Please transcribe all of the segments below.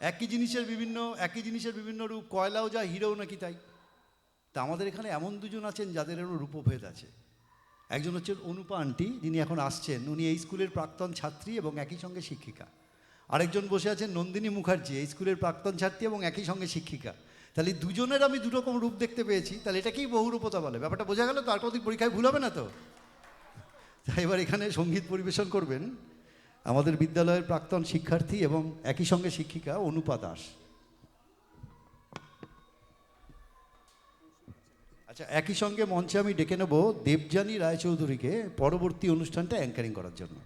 একই জিনিসের বিভিন্ন রূপ, কয়লাও যা হিরেও নাকি তাই। তা আমাদের এখানে এমন দুজন আছেন যাদের এরও রূপভেদ আছে। একজন হচ্ছেন অনুপা আন্টি, যিনি এখন আসছেন, উনি এই স্কুলের প্রাক্তন ছাত্রী এবং একই সঙ্গে শিক্ষিকা। আরেকজন বসে আছেন নন্দিনী মুখার্জি, এই স্কুলের প্রাক্তন ছাত্রী এবং একই সঙ্গে শিক্ষিকা। তাহলে দুজনের আমি দুরকম রূপ দেখতে পেয়েছি, তাহলে এটাকেই বহুরূপতা বলে। ব্যাপারটা বোঝা গেল তো? আর কতদিন পরীক্ষায় ভুল হবে না তো? তাই এবার এখানে সঙ্গীত পরিবেশন করবেন আমাদের বিদ্যালয়ের প্রাক্তন শিক্ষার্থী এবং একই সঙ্গে শিক্ষিকা অনুপা দাস। আচ্ছা, একই সঙ্গে মঞ্চে আমি ডেকে নেব দেবযানী রায়চৌধুরীকে পরবর্তী অনুষ্ঠানটা অ্যাঙ্কারিং করার জন্য।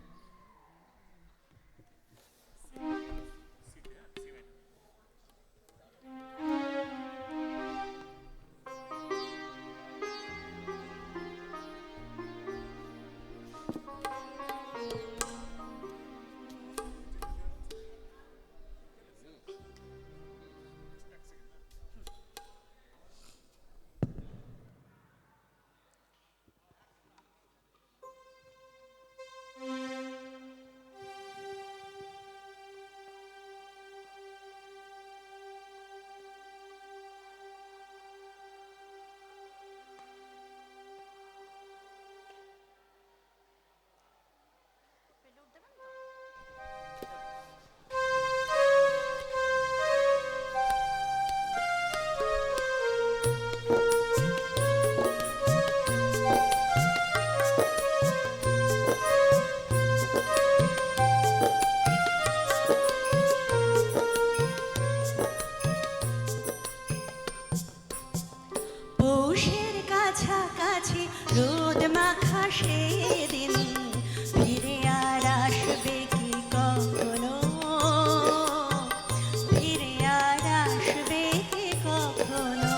পৌষের কাছাকাছি রোদ মাখা সেদিন ফিরে আর আসবে কি কখনো, ফিরে আর আসবে কি কখনো।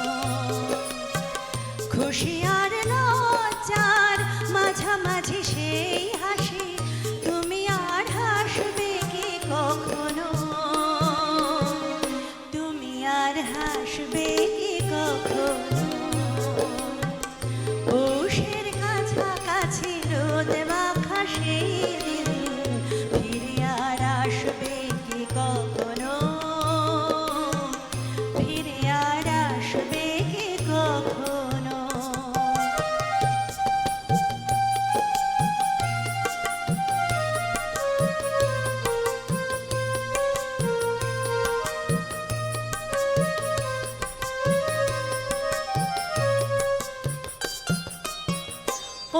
খুশি আর লজ্জার মাঝামাঝি সেই হাসি, তুমি আর হাসবে কি কখনো, তুমি আর হাসবে কি কখনো। পৌষের কাছাকাছি রোদ মাখা সেই দিন ফিরে আর আসবে কি কখনো, ফিরে আর আসবে কি কখনো।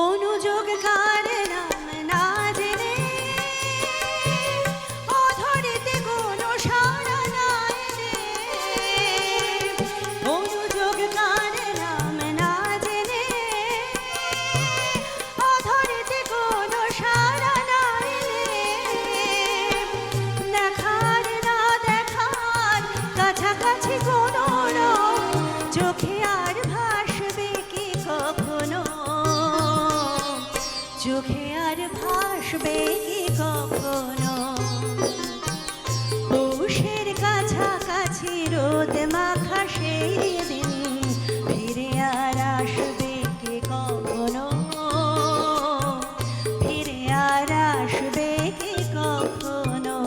অনুযোগ কার নাম না জেনে অধরিতে কোনো সাড়া নাই রে। অনুযোগ কার নাম না জেনে অধরিতে কোনো সাড়া নাই রে। দেখার না দেখার কাছাকাছি কোনো রং চোখে আর ভাসবে কি কখনো, চোখে আর ভাসবে কি কখনো। পৌষের কাছাকাছি রোদ মাখা সেই দিন ফিরে আর আসবে কি কখনো, ফিরে আর আসবে কি কখনো।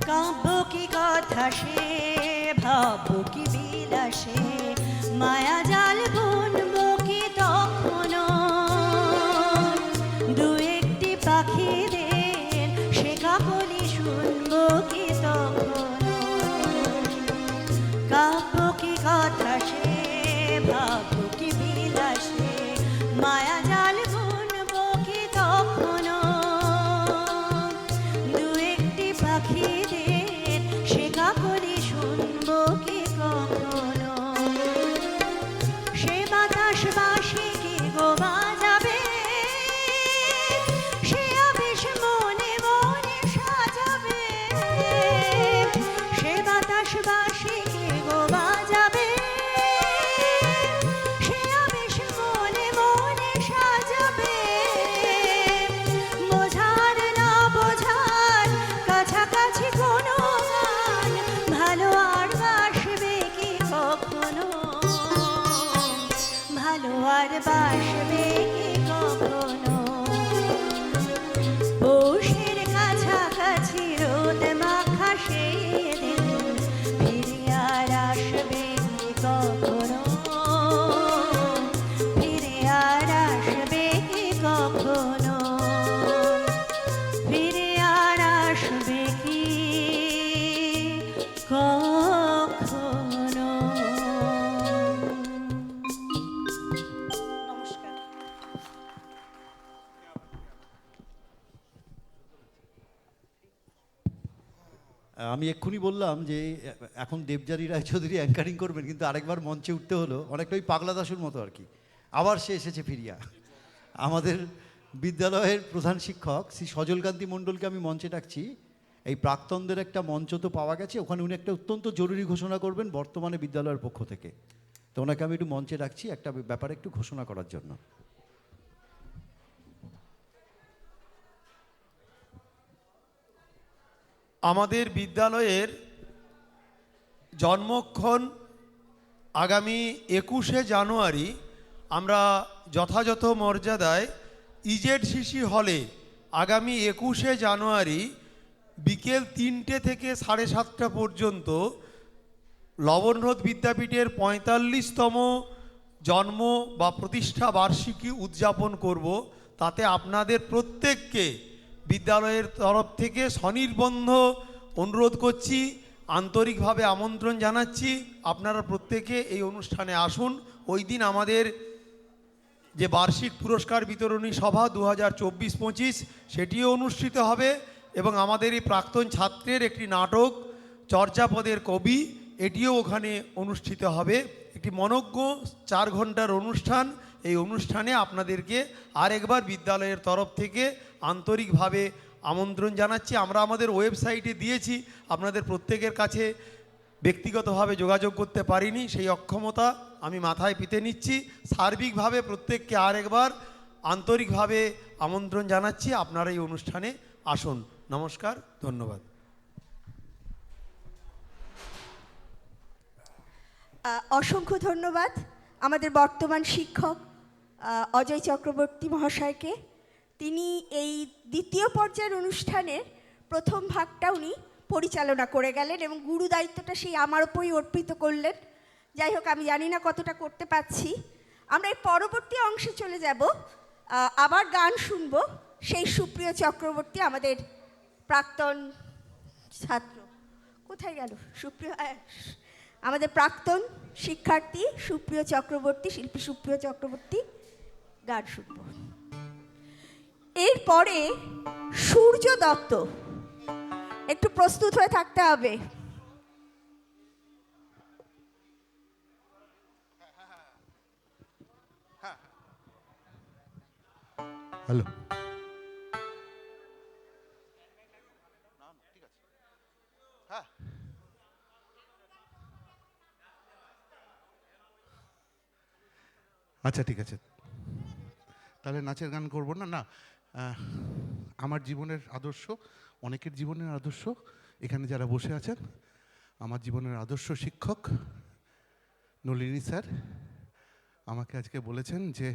কাব্য কি কথা সে, ভাবো কি বিলাসে, মায়া জাল বুনবো কি তখনো। দু একটি পাখিদের সে কাকলি শুনবো কি তখনো। কাব্য কি কথা সে, ভাবো কি বিলাসে, মায়া জাল বুনবো কি তখনো। দু একটি পাখিদের সে কাকলি শুনবো কি কখনো। কখনো ফিরে আর আসবে কি কখনো। নমস্কার। আমি এক্ষুনি বললাম যে এখন দেবযানী রায়চৌধুরী অ্যাঙ্কারিং করবেন, কিন্তু আরেকবার মঞ্চে উঠতে হলো, অনেকটা ওই পাগলা দাশুর মতো আর কি। আবার সে এসেছে ফিরিয়া। আমাদের বিদ্যালয়ের প্রধান শিক্ষক শ্রী সজলকান্তি মণ্ডলকে আমি মঞ্চে ডাকছি। এই প্রাক্তনদের একটা মঞ্চ তো পাওয়া গেছে, ওখানে উনি একটা অত্যন্ত জরুরি ঘোষণা করবেন বর্তমানে বিদ্যালয়ের পক্ষ থেকে। তো ওনাকে আমি একটু মঞ্চে ডাকছি একটা ব্যাপারে একটু ঘোষণা করার জন্য। আমাদের বিদ্যালয়ের জন্মক্ষণ আগামী 21শে জানুয়ারি আমরা যথাযথ মর্যাদায় ইজেডসিসি হলে আগামী 21শে জানুয়ারি বিকেল 3টে থেকে 7:30 পর্যন্ত লবণরোধ বিদ্যাপীঠের 45তম জন্ম বা প্রতিষ্ঠা বার্ষিকী উদযাপন করব। তাতে আপনাদের প্রত্যেককে বিদ্যালয়ের তরফ থেকে স্বনির্বন্ধ অনুরোধ করছি, আন্তরিকভাবে আমন্ত্রণ জানাচ্ছি। আপনারা প্রত্যেকে এই অনুষ্ঠানে আসুন। ওই দিন আমাদের যে বার্ষিক পুরস্কার বিতরণী সভা 2024-25 সেটিও অনুষ্ঠিত হবে এবং আমাদের এই প্রাক্তন ছাত্রের একটি নাটক চর্যাপদের কবি এটিও ওখানে অনুষ্ঠিত হবে। একটি মনোজ্ঞ 4 ঘন্টার অনুষ্ঠান। এই অনুষ্ঠানে আপনাদেরকে আরেকবার বিদ্যালয়ের তরফ থেকে আন্তরিকভাবে আমন্ত্রণ জানাচ্ছি। আমরা আমাদের ওয়েবসাইটে দিয়েছি, আপনাদের প্রত্যেকের কাছে ব্যক্তিগতভাবে যোগাযোগ করতে পারিনি, সেই অক্ষমতা আমি মাথায় পেতে নিচ্ছি। সার্বিকভাবে প্রত্যেককে আরেকবার আন্তরিকভাবে আমন্ত্রণ জানাচ্ছি, আপনারা এই অনুষ্ঠানে আসুন। নমস্কার, ধন্যবাদ। অসংখ্য ধন্যবাদ আমাদের বর্তমান শিক্ষক অজয় চক্রবর্তী মহাশয়কে। তিনি এই দ্বিতীয় পর্যায়ের অনুষ্ঠানের প্রথম ভাগটা উনি পরিচালনা করে গেলেন এবং গুরু দায়িত্বটা সেই আমার ওপরই অর্পিত করলেন। যাই হোক, আমি জানি না কতটা করতে পারছি। আমরা এই পরবর্তী অংশে চলে যাব, আবার গান শুনবো। সেই সুপ্রিয় চক্রবর্তী আমাদের প্রাক্তন ছাত্র, কোথায় গেল সুপ্রিয়, আমাদের প্রাক্তন শিক্ষার্থী সুপ্রিয় চক্রবর্তী, শিল্পী সুপ্রিয় চক্রবর্তী গান শুনব। এরপরে সূর্য দত্ত, একটু প্রস্তুত হয়ে থাকতে হবে। হ্যালো, আচ্ছা ঠিক আছে, তাহলে নাচের গান করব না। না, আমার জীবনের আদর্শ, অনেকের জীবনের আদর্শ এখানে যারা বসে আছেন, আমার জীবনের আদর্শ শিক্ষক নলিনী স্যার আমাকে আজকে বলেছেন যে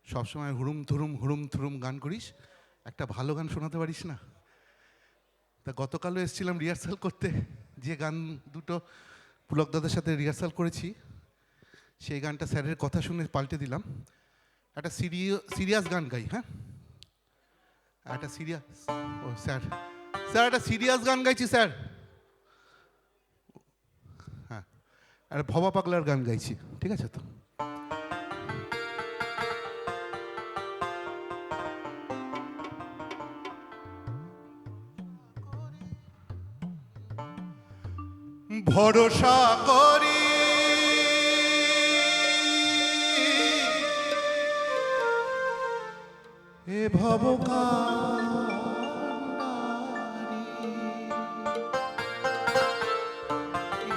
সবসময় হুড়ুম থুরুম গান করিস, একটা ভালো গান শোনাতে পারিস না। তা গতকালও এসেছিলাম রিহার্সাল করতে, যে গান দুটো পুলক দাদার সাথে রিহার্সাল করেছি সেই গানটা স্যারের কথা শুনে পাল্টে দিলাম। একটা সিরিয়াস গান গাই। হ্যাঁ, একটা সিরিয়াস, ও স্যার একটা সিরিয়াস গান গাইছি স্যার। হ্যাঁ, একটা ভবা পাগলার গান গাইছি, ঠিক আছে তো? ভরসা করি এ ভবকান্ডারী,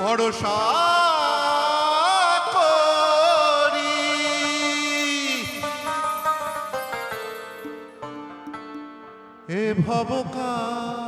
ভরসা করি এ ভবকান্ডারী,